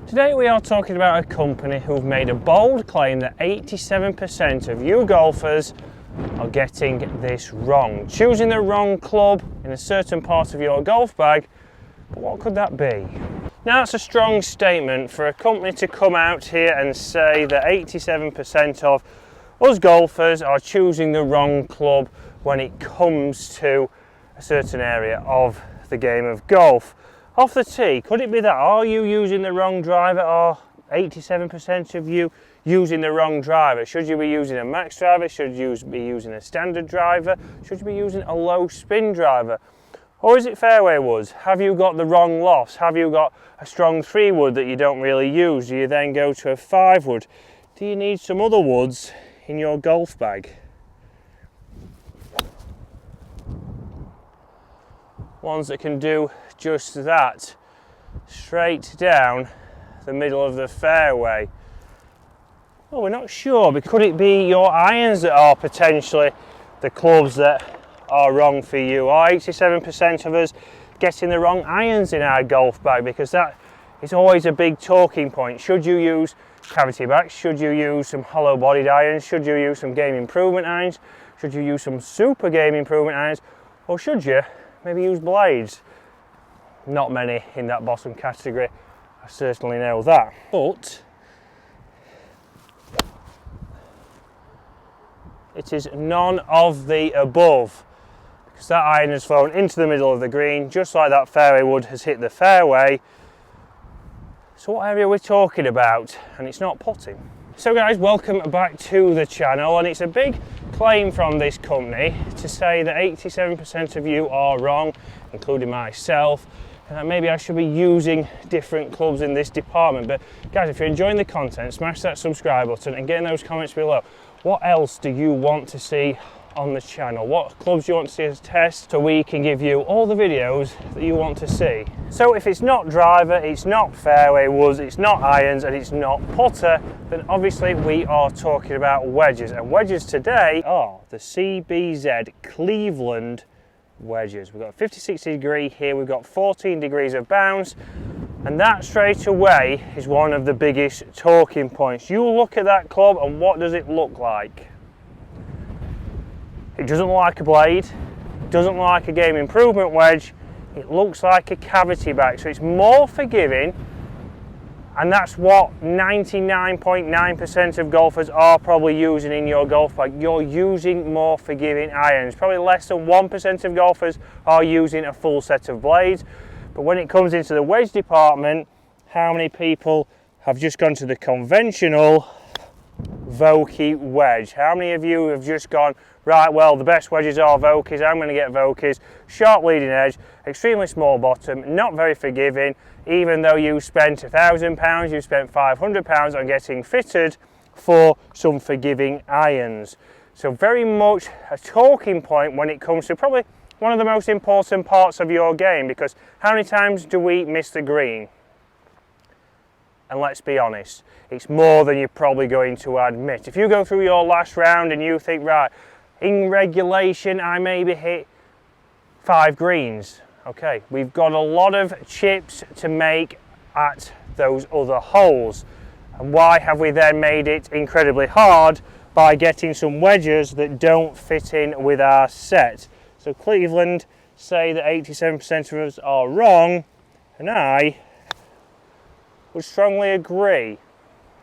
Today we are talking about a company who've made a bold claim that 87% of you golfers are getting this wrong, choosing the wrong club in a certain part of your golf bag. But what could that be? Now, it's a strong statement for a company to come out here and say that 87% of us golfers are choosing the wrong club when it comes to a certain area of the game of golf. Off the tee, could it be that? Are you using the wrong driver? Are 87% of you using the wrong driver? Should you be using a max driver? Should you be using a standard driver? Should you be using a low spin driver? Or is it fairway woods? Have you got the wrong lofts? Have you got a strong 3 wood that you don't really use? Do you then go to a 5 wood? Do you need some other woods in your golf bag? Ones that can do just that, straight down the middle of the fairway. Well, we're not sure, but could it be your irons that are potentially the clubs that are wrong for you? Are 87% of us getting the wrong irons in our golf bag? Because that is always a big talking point. Should you use cavity backs? Should you use some hollow bodied irons? Should you use some game improvement irons? Should you use some super game improvement irons? Or should you maybe use blades? Not many in that bottom category, I certainly know that. But it is none of the above, because that iron has flown into the middle of the green, just like that fairway wood has hit the fairway. So what area are we talking about? And it's not putting. So guys, welcome back to the channel, and it's a big claim from this company to say that 87% of you are wrong, including myself, and that maybe I should be using different clubs in this department. But guys, if you're enjoying the content, smash that subscribe button and get in those comments below. What else do you want to see on the channel? What clubs do you want to see us test, so we can give you all the videos that you want to see? So if it's not driver, it's not fairway woods, it's not irons, and it's not putter, then obviously we are talking about wedges. And wedges today are the CBZ Cleveland wedges. We've got a 50-60 degree here, we've got 14 degrees of bounce, and that straight away is one of the biggest talking points. You look at that club and what does it look like? It doesn't look like a blade, it doesn't look like a game improvement wedge, it looks like a cavity back. So it's more forgiving, and that's what 99.9% of golfers are probably using in your golf bag. You're using more forgiving irons. Probably less than 1% of golfers are using a full set of blades. But when it comes into the wedge department, how many people have just gone to the conventional Vokey wedge? How many of you have just gone, right, well, the best wedges are Vokeys, I'm going to get Vokeys, sharp leading edge, extremely small bottom, not very forgiving, even though you spent £1,000, you spent £500 on getting fitted for some forgiving irons. So very much a talking point when it comes to probably one of the most important parts of your game, because how many times do we miss the green? And let's be honest, it's more than you're probably going to admit. If you go through your last round and you think, right, in regulation I maybe hit 5 greens. Okay, we've got a lot of chips to make at those other holes. And why have we then made it incredibly hard? By getting some wedges that don't fit in with our set. So Cleveland say that 87% of us are wrong, and I would strongly agree.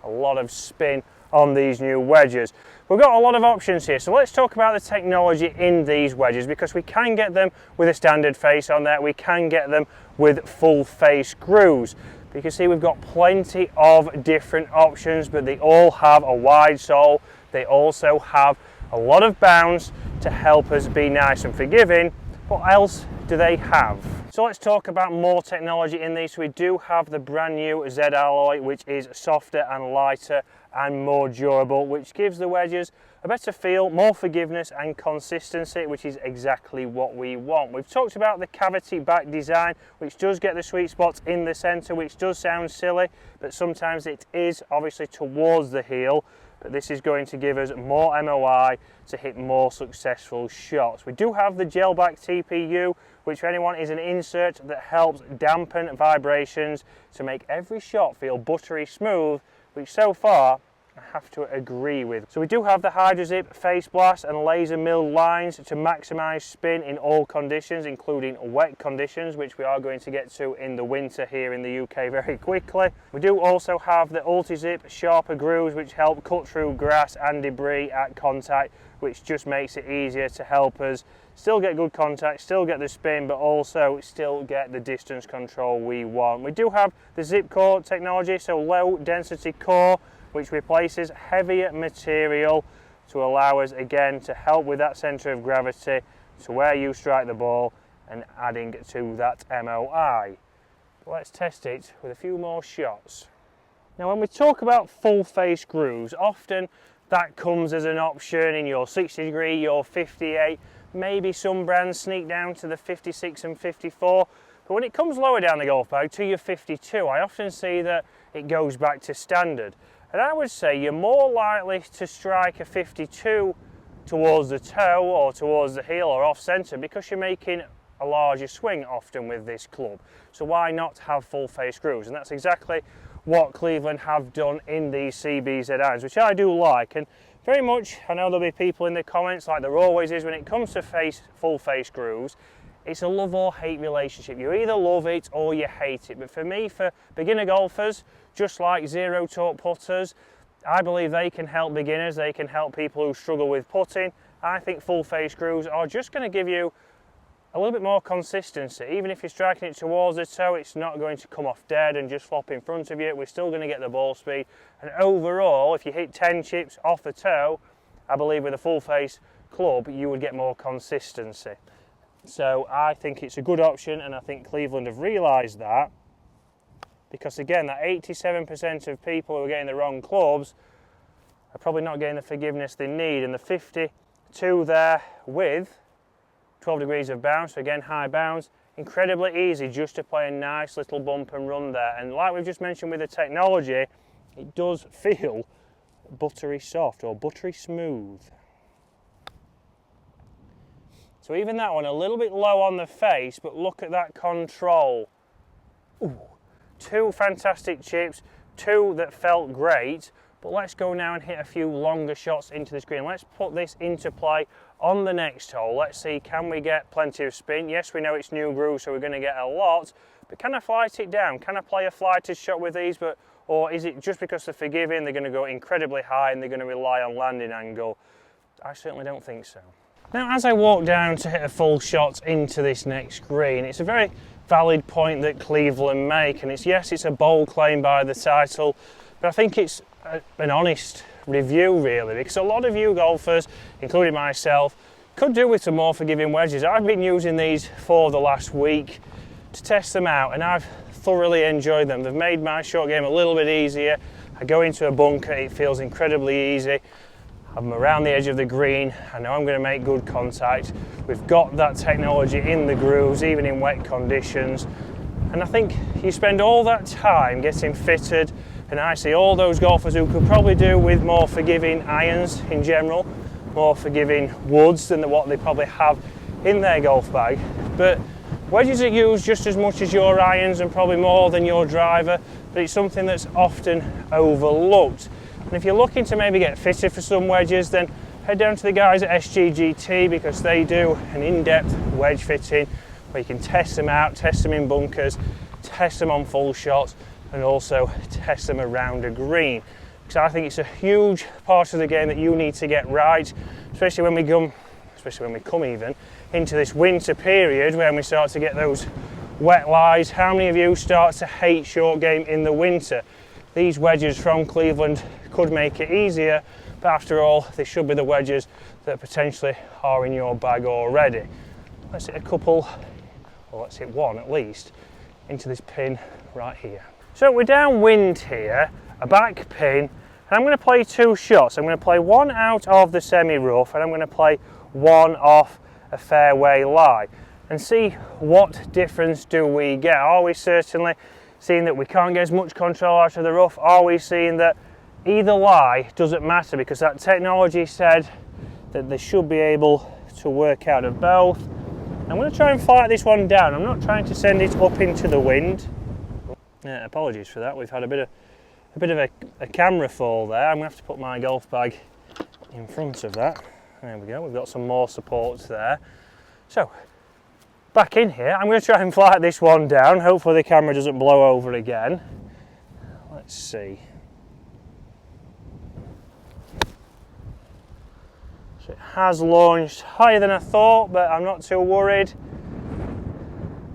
A lot of spin on these new wedges. We've got a lot of options here, so let's talk about the technology in these wedges, because we can get them with a standard face on there, we can get them with full face grooves. But you can see we've got plenty of different options, but they all have a wide sole. They also have a lot of bounce to help us be nice and forgiving. What else do they have? So let's talk about more technology in these. So we do have the brand new Z alloy, which is softer and lighter and more durable, which gives the wedges a better feel, more forgiveness and consistency, which is exactly what we want. We've talked about the cavity back design, which does get the sweet spots in the center, which does sound silly, but sometimes it is obviously towards the heel. but this is going to give us more MOI to hit more successful shots. We do have the gel back TPU, which for anyone is an insert that helps dampen vibrations to make every shot feel buttery smooth, which so far I have to agree with. So we do have the HydroZip face blast and laser milled lines to maximise spin in all conditions, including wet conditions, which we are going to get to in the winter here in the UK very quickly. We do also have the UltiZip sharper grooves, which help cut through grass and debris at contact, which just makes it easier to help us still get good contact, still get the spin, but also still get the distance control we want. We do have the zip core technology, so low density core, which replaces heavier material to allow us again to help with that centre of gravity to where you strike the ball and adding to that MOI. Let's test it with a few more shots. Now when we talk about full face grooves, often that comes as an option in your 60 degree, your 58, maybe some brands sneak down to the 56 and 54, but when it comes lower down the golf bag to your 52, I often see that it goes back to standard. And I would say you're more likely to strike a 52 towards the toe or towards the heel or off centre because you're making a larger swing often with this club. So why not have full face grooves? And that's exactly what Cleveland have done in these CBZ irons, which I do like. And very much, I know there'll be people in the comments, like there always is when it comes to full face grooves, it's a love or hate relationship. You either love it or you hate it. But for me, for beginner golfers, just like zero torque putters, I believe they can help beginners, they can help people who struggle with putting. I think full face grooves are just going to give you a little bit more consistency. Even if you're striking it towards the toe, it's not going to come off dead and just flop in front of you. We're still going to get the ball speed. And overall, if you hit 10 chips off the toe, I believe with a full face club, you would get more consistency. So I think it's a good option, and I think Cleveland have realised that, because again, that 87% of people who are getting the wrong clubs are probably not getting the forgiveness they need. And the 52 there with 12 degrees of bounce, so again high bounce, incredibly easy just to play a nice little bump and run there. And like we've just mentioned with the technology, it does feel buttery soft or buttery smooth. So even that one a little bit low on the face, but look at that control. Ooh, two fantastic chips, two that felt great, but let's go now and hit a few longer shots into this green. Let's put this into play on the next hole. Let's see, can we get plenty of spin? Yes, we know it's new groove, so we're going to get a lot, but can I flight it down? Can I play a flighted shot with these? Or is it just because they're forgiving, they're going to go incredibly high and they're going to rely on landing angle? I certainly don't think so. Now, as I walk down to hit a full shot into this next green, it's a very valid point that Cleveland make, and yes, it's a bold claim by the title, but I think it's an honest review really, because a lot of you golfers, including myself, could do with some more forgiving wedges. I've been using these for the last week to test them out, and I've thoroughly enjoyed them. They've made my short game a little bit easier. I go into a bunker, it feels incredibly easy. I'm around the edge of the green, I know I'm going to make good contact. We've got that technology in the grooves, even in wet conditions. And I think you spend all that time getting fitted, and I see all those golfers who could probably do with more forgiving irons in general, more forgiving woods than what they probably have in their golf bag. But wedges are used just as much as your irons and probably more than your driver, but it's something that's often overlooked. And if you're looking to maybe get fitted for some wedges, then head down to the guys at SGGT, because they do an in-depth wedge fitting where you can test them out, test them in bunkers, test them on full shots, and also test them around a green. Because I think it's a huge part of the game that you need to get right, especially when we come even into this winter period when we start to get those wet lies. How many of you start to hate short game in the winter? These wedges from Cleveland could make it easier, but after all, they should be the wedges that potentially are in your bag already. Let's hit a couple, or let's hit one at least, into this pin right here. So we're downwind here, a back pin, and I'm going to play two shots. I'm going to play one out of the semi-rough, and I'm going to play one off a fairway lie, and see what difference do we get. Are we certainly seeing that we can't get as much control out of the rough? Are we seeing that either lie doesn't matter, because that technology said that they should be able to work out of both. I'm going to try and flight this one down. I'm not trying to send it up into the wind. Yeah, apologies for that. We've had a bit of a camera fall there. I'm going to have to put my golf bag in front of that. There we go. We've got some more supports there. So back in here, I'm going to try and flight this one down. Hopefully the camera doesn't blow over again. Let's see. So it has launched higher than I thought, but I'm not too worried.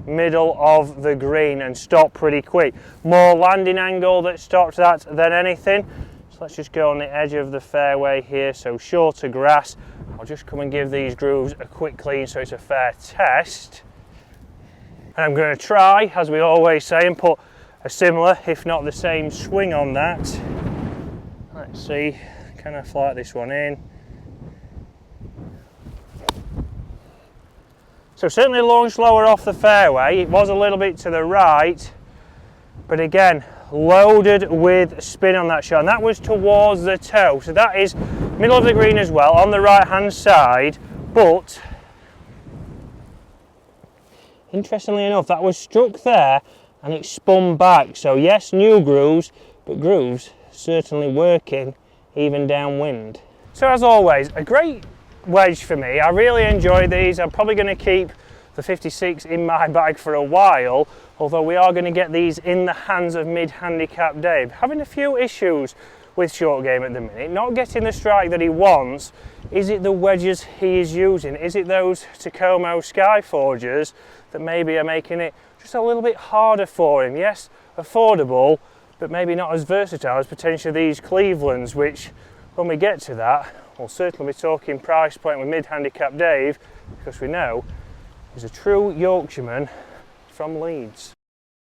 Middle of the green and stopped pretty quick. More landing angle that stopped that than anything. So let's just go on the edge of the fairway here, so shorter grass. I'll just come and give these grooves a quick clean so it's a fair test. And I'm going to try, as we always say, and put a similar, if not the same, swing on that. Let's see, can I flight this one in? So certainly launched lower off the fairway. It was a little bit to the right, but again, loaded with spin on that shot, and that was towards the toe. So that is middle of the green as well, on the right hand side, but interestingly enough, that was struck there and it spun back. So yes, new grooves, but grooves certainly working even downwind. So as always, a great wedge for me. I really enjoy these. I'm probably going to keep the 56 in my bag for a while, although we are going to get these in the hands of mid-handicap Dave. Having a few issues with short game at the minute, not getting the strike that he wants. Is it the wedges he is using? Is it those Tacoma Skyforgers that maybe are making it just a little bit harder for him? Yes, affordable, but maybe not as versatile as potentially these Clevelands, which when we get to that, we'll certainly be talking price point with mid-handicap Dave, because we know he's a true Yorkshireman from Leeds.